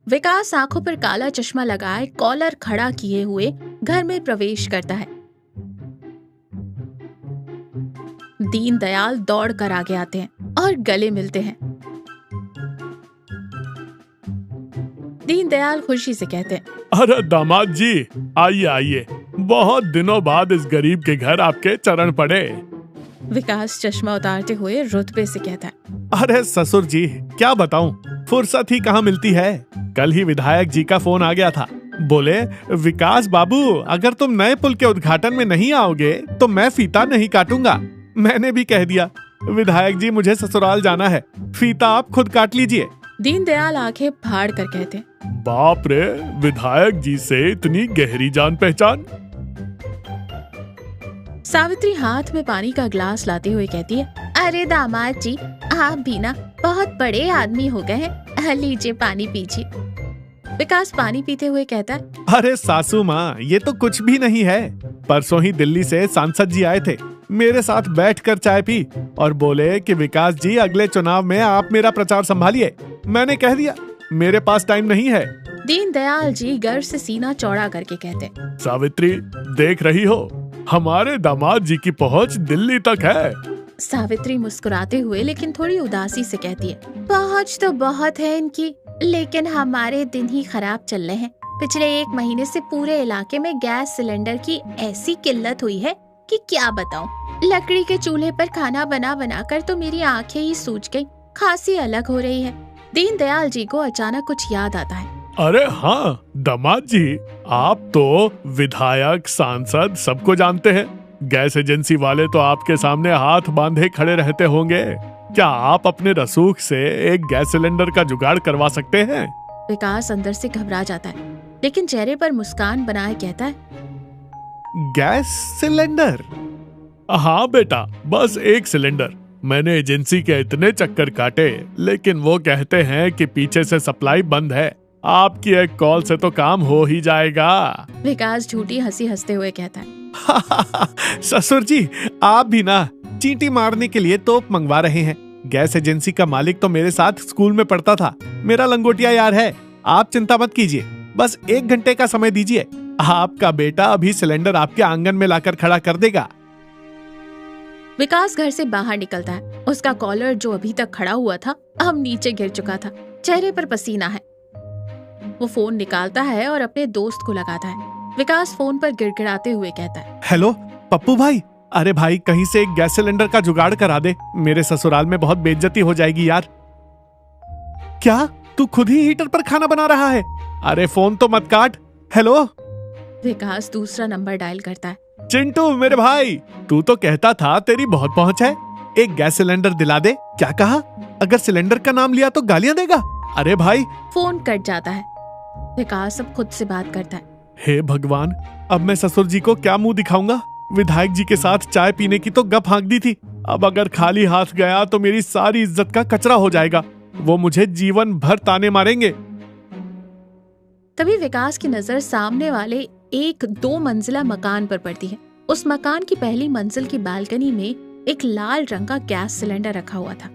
विकास आंखों पर काला चश्मा लगाए कॉलर खड़ा किए हुए घर में प्रवेश करता है। दीनदयाल दौड़ कर आगे आते हैं और गले मिलते हैं। दीनदयाल खुशी से कहते हैं, अरे दामाद जी, आइए आइए, बहुत दिनों बाद इस गरीब के घर आपके चरण पड़े। विकास चश्मा उतारते हुए रुतबे से कहता है, अरे ससुर जी, क्या बताऊं, फुर्सत ही कहाँ मिलती है। कल ही विधायक जी का फोन आ गया था। बोले, विकास बाबू, अगर तुम नए पुल के उद्घाटन में नहीं आओगे तो मैं फीता नहीं काटूंगा। मैंने भी कह दिया, विधायक जी मुझे ससुराल जाना है, फीता आप खुद काट लीजिए। दीनदयाल आंखें फाड़ कर कहते, बाप रे, विधायक जी से इतनी गहरी जान पहचान। सावित्री हाथ में पानी का ग्लास लाते हुए कहती है, अरे दामाद जी, आप भी ना बहुत बड़े आदमी हो गए हैं, लीजिए पानी पीजिए। विकास पानी पीते हुए कहता है, अरे सासू माँ, ये तो कुछ भी नहीं है। परसों ही दिल्ली से सांसद जी आए थे, मेरे साथ बैठकर चाय पी और बोले कि विकास जी, अगले चुनाव में आप मेरा प्रचार संभालिए। मैंने कह दिया, मेरे पास टाइम नहीं है। दीनदयाल जी गर्व से सीना चौड़ा करके कहते, सावित्री, देख रही हो, हमारे दामाद जी की पहुंच दिल्ली तक है। सावित्री मुस्कुराते हुए लेकिन थोड़ी उदासी से कहती है, पहुंच तो बहुत है इनकी, लेकिन हमारे दिन ही खराब चल रहे हैं। पिछले 1 महीने से पूरे इलाके में गैस सिलेंडर की ऐसी किल्लत हुई है कि क्या बताऊं। लकड़ी के चूल्हे पर खाना बना बना कर तो मेरी आंखें ही सूज गई, खांसी अलग हो रही है। दीनदयाल जी को अचानक कुछ याद आता है। अरे हाँ दामाद जी, आप तो विधायक, सांसद सबको जानते हैं। गैस एजेंसी वाले तो आपके सामने हाथ बांधे खड़े रहते होंगे। क्या आप अपने रसूख से एक गैस सिलेंडर का जुगाड़ करवा सकते हैं? विकास अंदर से घबरा जाता है, लेकिन चेहरे पर मुस्कान बनाए कहता है, गैस सिलेंडर? हाँ बेटा, बस 1 सिलेंडर। मैंने एजेंसी के इतने चक्कर काटे, लेकिन वो कहते हैं कि पीछे से सप्लाई बंद है। आपकी एक कॉल से तो काम हो ही जाएगा। विकास झूठी हंसी हंसते हुए कहता है, ससुर जी, आप भी ना चींटी मारने के लिए तोप मंगवा रहे हैं। गैस एजेंसी का मालिक तो मेरे साथ स्कूल में पढ़ता था, मेरा लंगोटिया यार है। आप चिंता मत कीजिए, बस 1 घंटे का समय दीजिए, आपका बेटा अभी सिलेंडर आपके आंगन में लाकर खड़ा कर देगा। विकास घर से बाहर निकलता है। उसका कॉलर जो अभी तक खड़ा हुआ था, अब नीचे गिर चुका था। चेहरे पर पसीना है। वो फोन निकालता है और अपने दोस्त को लगाता है। विकास फोन पर गिड़गिड़ाते हुए कहता है, हेलो पप्पू भाई, अरे भाई, कहीं से एक गैस सिलेंडर का जुगाड़ करा दे, मेरे ससुराल में बहुत बेइज्जती हो जाएगी यार। क्या तू खुद ही हीटर पर खाना बना रहा है? अरे फोन तो मत काट। हेलो। विकास दूसरा नंबर डायल करता है। चिंटू मेरे भाई, तू तो कहता था तेरी बहुत पहुंच है, एक गैस सिलेंडर दिला दे। क्या कहा? अगर सिलेंडर का नाम लिया तो गालियां देगा। अरे भाई। फोन कट जाता है। विकास अब खुद से बात करता है। हे भगवान, अब मैं ससुर जी को क्या मुंह दिखाऊंगा? विधायक जी के साथ चाय पीने की तो गप हाँक दी थी, अब अगर खाली हाथ गया तो मेरी सारी इज्जत का कचरा हो जाएगा। वो मुझे जीवन भर ताने मारेंगे। तभी विकास की नजर सामने वाले एक 2 मंजिला मकान पर पड़ती है। उस मकान की पहली मंजिल की बालकनी में एक लाल रंग का गैस सिलेंडर रखा हुआ था।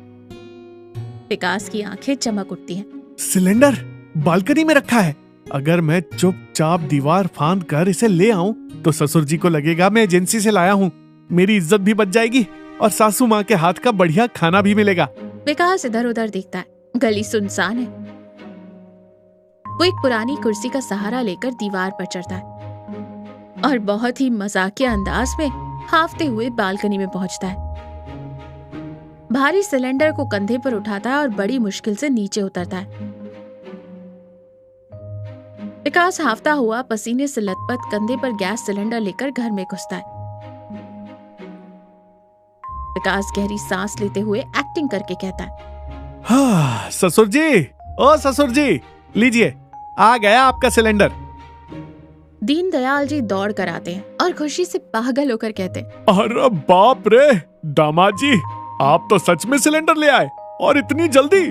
विकास की आंखें चमक उठती हैं। सिलेंडर बालकनी में रखा है? अगर मैं चुपचाप दीवार फांद कर इसे ले आऊं तो ससुर जी को लगेगा मैं एजेंसी से लाया हूं, मेरी इज्जत भी बच जाएगी और सासू माँ के हाथ का बढ़िया खाना भी मिलेगा। विकास इधर उधर देखता है। गली सुनसान है। वो एक पुरानी कुर्सी का सहारा लेकर दीवार पर चढ़ता है और बहुत ही मजाकिया अंदाज में हाफते हुए बालकनी में पहुंचता है। भारी सिलेंडर को कंधे पर उठाता है और बड़ी मुश्किल से नीचे उतरता है। विकास हाफता हुआ पसीने से लथपथ कंधे पर गैस सिलेंडर लेकर घर में घुसता है। विकास गहरी सांस लेते हुए एक्टिंग करके कहता है, हाँ, ससुर जी, ओ ससुर जी, लीजिए, आ गया आपका सिलेंडर। दीनदयाल जी दौड़ कर आते हैं और खुशी से पागल होकर कहते हैं, अरे बाप रे, दामाद जी, आप तो सच में सिलेंडर ले आए, और इतनी जल्दी?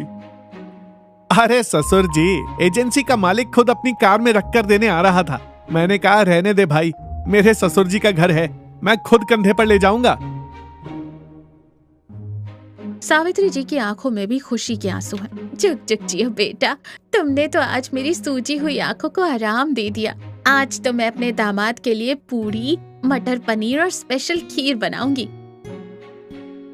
अरे ससुर जी, एजेंसी का मालिक खुद अपनी कार में रखकर देने आ रहा था। मैंने कहा रहने दे भाई, मेरे ससुर जी का घर है, मैं खुद कंधे पर ले जाऊंगा। सावित्री जी की आंखों में भी खुशी के आंसू हैं। जुग जुग जियो बेटा, तुमने तो आज मेरी सूजी हुई आंखों को आराम दे दिया। आज तो मैं अपने दामाद के लिए पूरी, मटर पनीर और स्पेशल खीर बनाऊंगी।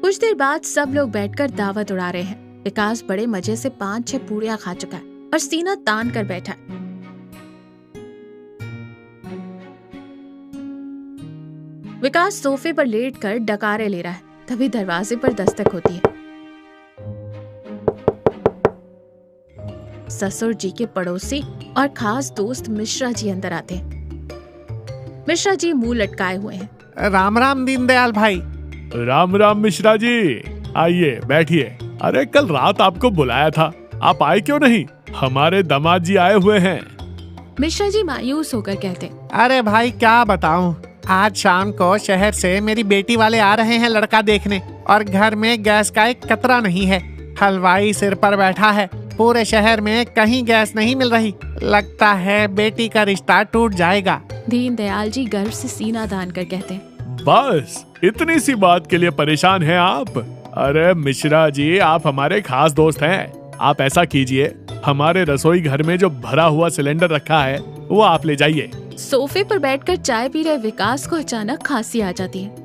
कुछ देर बाद सब लोग बैठकर दावत उड़ा रहे हैं। विकास बड़े मजे से 5-6 पूड़ियां खा चुका है और सीना तान कर बैठा है। विकास सोफे पर लेटकर डकारे ले रहा है। तभी दरवाजे पर दस्तक होती है। ससुर जी के पड़ोसी और खास दोस्त मिश्रा जी अंदर आते हैं। मिश्रा जी मुंह लटकाए हुए हैं। राम राम दीनदयाल भाई। राम राम मिश्रा जी, आइए बैठिए। अरे कल रात आपको बुलाया था, आप आए क्यों नहीं? हमारे दामाद जी आए हुए हैं। मिश्रा जी मायूस होकर कहते, अरे भाई क्या बताऊं, आज शाम को शहर से मेरी बेटी वाले आ रहे हैं लड़का देखने, और घर में गैस का एक कतरा नहीं है। हलवाई सिर पर बैठा है, पूरे शहर में कहीं गैस नहीं मिल रही। लगता है बेटी का रिश्ता टूट जाएगा। दीनदयाल जी गर्व से सीना तान कर कहते हैं, बस इतनी सी बात के लिए परेशान हैं आप? अरे मिश्रा जी, आप हमारे खास दोस्त हैं। आप ऐसा कीजिए, हमारे रसोई घर में जो भरा हुआ सिलेंडर रखा है वो आप ले जाइए। सोफे पर बैठकर चाय पी रहे विकास को अचानक खांसी आ जाती है।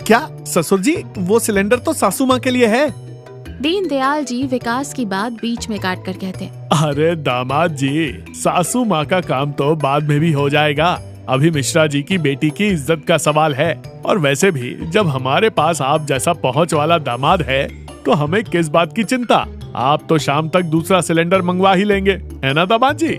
क्या ससुर जी, वो सिलेंडर तो सासू माँ के लिए है। दीनदयाल जी विकास की बात बीच में काट कर कहते हैं, अरे दामाद जी, सासू माँ का काम तो बाद में भी हो जाएगा। अभी मिश्रा जी की बेटी की इज्जत का सवाल है। और वैसे भी जब हमारे पास आप जैसा पहुँच वाला दामाद है तो हमें किस बात की चिंता। आप तो शाम तक दूसरा सिलेंडर मंगवा ही लेंगे, है ना दामाद जी?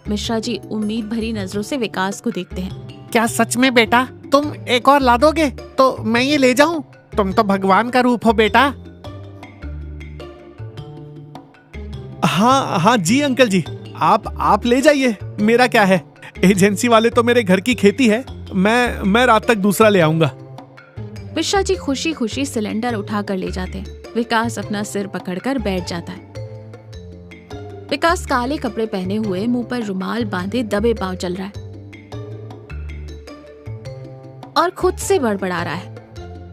मिश्रा जी उम्मीद भरी नजरों से विकास को देखते हैं। क्या सच में बेटा तुम एक और ला दोगे तो मैं ये ले जाऊं? तुम तो भगवान का रूप हो बेटा। हाँ हाँ जी अंकल जी, आप ले जाइए, मेरा क्या है। एजेंसी वाले तो मेरे घर की खेती है, मैं रात तक दूसरा ले आऊंगा। मिश्रा जी खुशी खुशी सिलेंडर उठाकर ले जाते हैं। विकास अपना सिर पकड़कर बैठ जाता है। विकास काले कपड़े पहने हुए, मुंह पर रुमाल बांधे दबे पांव चल रहा है और खुद से बड़बड़ा रहा है,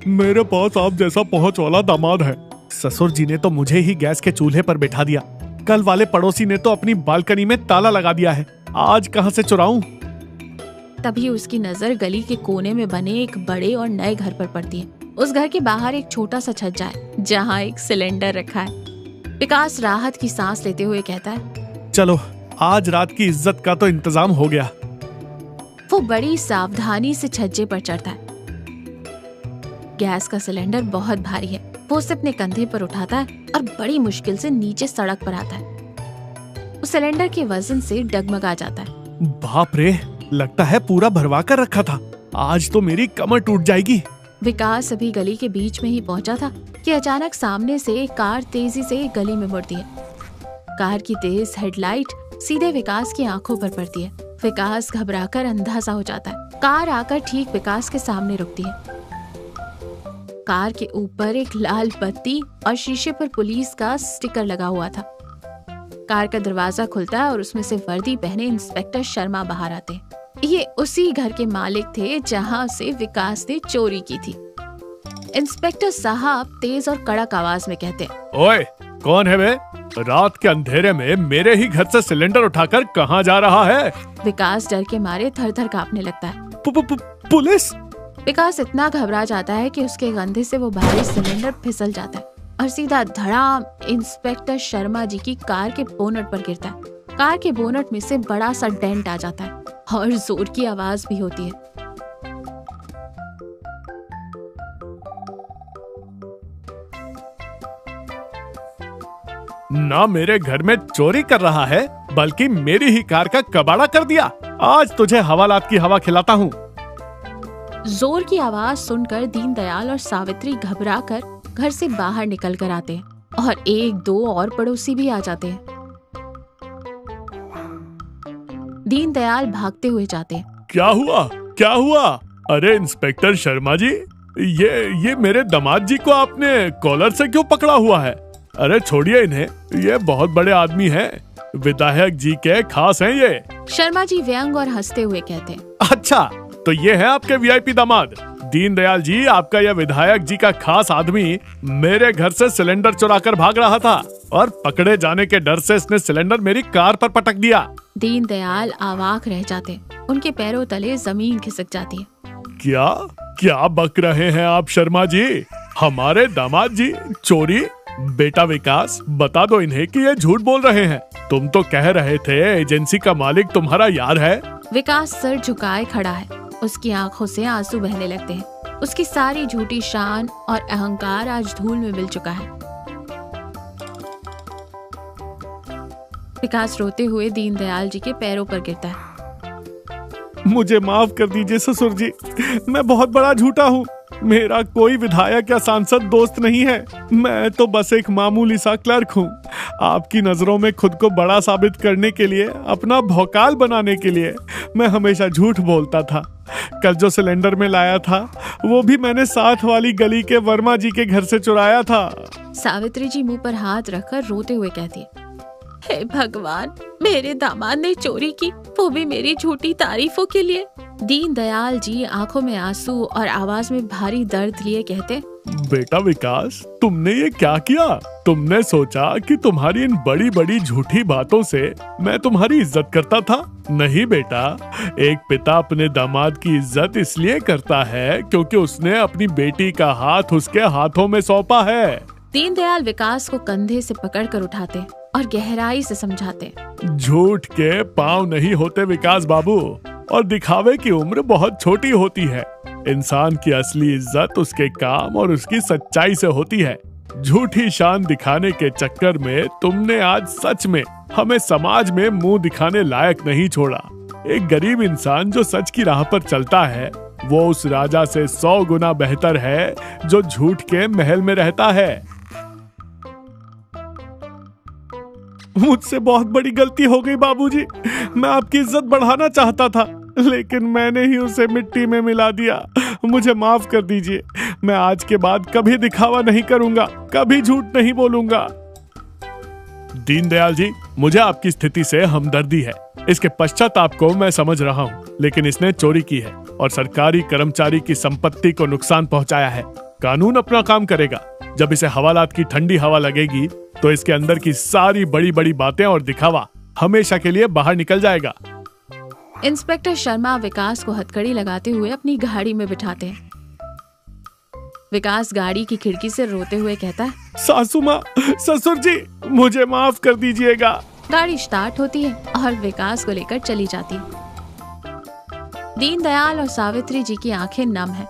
मेरे पास आप जैसा पहुंच वाला दामाद है। ससुर जी ने तो मुझे ही गैस के चूल्हे पर बैठा दिया। कल वाले पड़ोसी ने तो अपनी बालकनी में ताला लगा दिया है। आज कहां से चुराऊं? तभी उसकी नजर गली के कोने में बने एक बड़े और नए घर पर पड़ती है। उस घर के बाहर एक छोटा सा छज्जा है जहाँ एक सिलेंडर रखा है। विकास राहत की सांस लेते हुए कहता है, चलो आज रात की इज्जत का तो इंतजाम हो गया। वो बड़ी सावधानी से छज्जे पर चढ़ता है। गैस का सिलेंडर बहुत भारी है। वो उसे अपने कंधे पर उठाता है और बड़ी मुश्किल से नीचे सड़क पर आता है। उस सिलेंडर के वजन से डगमगा जाता है। बाप रे, लगता है पूरा भरवा कर रखा था। आज तो मेरी कमर टूट जाएगी। विकास अभी गली के बीच में ही पहुंचा था कि अचानक सामने से एक कार तेजी से गली में मुड़ती है। कार की तेज हेडलाइट सीधे विकास की आंखों पर पड़ती है। विकास घबराकर अंधा सा हो जाता है। कार आकर ठीक विकास के सामने रुकती है। कार के ऊपर एक लाल बत्ती और शीशे पर पुलिस का स्टिकर लगा हुआ था। कार का दरवाजा खुलता है और उसमें से वर्दी पहने इंस्पेक्टर शर्मा बाहर आते हैं। ये उसी घर के मालिक थे जहां से विकास ने चोरी की थी। इंस्पेक्टर साहब तेज और कड़क आवाज में कहते, ओए कौन है बे? रात के अंधेरे में मेरे ही घर से सिलेंडर उठाकर कहाँ जा रहा है? विकास डर के मारे थर-थर कांपने लगता है। पुलिस? विकास इतना घबरा जाता है कि उसके कंधे से वो भारी सिलेंडर फिसल जाता है और सीधा धड़ाम इंस्पेक्टर शर्मा जी की कार के बोनट पर गिरता है। कार के बोनट में से बड़ा सा डेंट आ जाता है और जोर की आवाज भी होती है। ना मेरे घर में चोरी कर रहा है, बल्कि मेरी ही कार का कबाड़ा कर दिया। आज तुझे हवालात की हवा खिलाता हूँ। जोर की आवाज सुनकर दीनदयाल और सावित्री घबराकर घर से बाहर निकल कर आते हैं और एक दो और पड़ोसी भी आ जाते हैं। दीनदयाल भागते हुए जाते हैं। क्या हुआ? क्या हुआ? अरे इंस्पेक्टर शर्मा जी, ये मेरे दामाद जी को आपने कॉलर से क्यों पकड़ा हुआ है? अरे छोड़िए इन्हें, ये बहुत बड़े आदमी हैं, विधायक जी के खास हैं ये। शर्मा जी व्यंग और हंसते हुए कहते हैं, अच्छा तो ये है आपके वीआईपी दामाद दीनदयाल जी, आपका यह विधायक जी का खास आदमी मेरे घर से सिलेंडर चुरा कर भाग रहा था और पकड़े जाने के डर से इसने सिलेंडर मेरी कार पर पटक दिया। दीनदयाल अवाक रह जाते, उनके पैरों तले जमीन खिसक जाती है। क्या क्या बक रहे हैं आप शर्मा जी? हमारे दामाद जी चोरी? बेटा विकास, बता दो इन्हें कि ये झूठ बोल रहे हैं। तुम तो कह रहे थे एजेंसी का मालिक तुम्हारा यार है। विकास सर झुकाए खड़ा है, उसकी आंखों से आंसू बहने लगते हैं। उसकी सारी झूठी शान और अहंकार आज धूल में मिल चुका है। विकास रोते हुए दीनदयाल जी के पैरों पर गिरता है। मुझे माफ कर दीजिए ससुर जी, मैं बहुत बड़ा झूठा हूँ। मेरा कोई विधायक या सांसद दोस्त नहीं है। मैं तो बस एक मामूली सा क्लर्क हूँ। आपकी नजरों में खुद को बड़ा साबित करने के लिए, अपना भौकाल बनाने के लिए मैं हमेशा झूठ बोलता था। कल जो सिलेंडर में लाया था वो भी मैंने साथ वाली गली के वर्मा जी के घर से चुराया था। सावित्री जी मुंह पर हाथ रखकर रोते हुए कहती है, हे भगवान, मेरे दामाद ने चोरी की, वो भी मेरी झूठी तारीफों के लिए। दीनदयाल जी आंखों में आंसू और आवाज में भारी दर्द लिए कहते, बेटा विकास, तुमने ये क्या किया? तुमने सोचा कि तुम्हारी इन बड़ी बड़ी झूठी बातों से मैं तुम्हारी इज्जत करता था? नहीं बेटा, एक पिता अपने दामाद की इज्जत इसलिए करता है क्योंकि उसने अपनी बेटी का हाथ उसके हाथों में सौंपा है। दीनदयाल विकास को कंधे से पकड़कर उठाते और गहराई से समझाते, झूठ के पांव नहीं होते विकास बाबू, और दिखावे की उम्र बहुत छोटी होती है। इंसान की असली इज्जत उसके काम और उसकी सच्चाई से होती है। झूठी शान दिखाने के चक्कर में तुमने आज सच में हमें समाज में मुंह दिखाने लायक नहीं छोड़ा। एक गरीब इंसान जो सच की राह पर चलता है वो उस राजा से 100 गुना बेहतर है जो झूठ के महल में रहता है। मुझसे बहुत बड़ी गलती हो गई बाबूजी। मैं आपकी इज्जत बढ़ाना चाहता था, लेकिन मैंने ही उसे मिट्टी में मिला दिया। मुझे माफ कर दीजिए। मैं आज के बाद कभी दिखावा नहीं करूंगा, कभी झूठ नहीं बोलूंगा। दीनदयाल जी, मुझे आपकी स्थिति से हमदर्दी है। इसके पश्चाताप को मैं समझ रहा हूँ, लेकिन इसने चोरी की है और सरकारी कर्मचारी की संपत्ति को नुकसान पहुंचाया है। कानून अपना काम करेगा। जब इसे हवालात की ठंडी हवा लगेगी तो इसके अंदर की सारी बड़ी बड़ी बातें और दिखावा हमेशा के लिए बाहर निकल जाएगा। इंस्पेक्टर शर्मा विकास को हथकड़ी लगाते हुए अपनी गाड़ी में बिठाते हैं। विकास गाड़ी की खिड़की से रोते हुए कहता है, सासू माँ, ससुर जी, मुझे माफ कर दीजिएगा। गाड़ी स्टार्ट होती है और विकास को लेकर चली जाती है। दीनदयाल और सावित्री जी की आंखें नम है।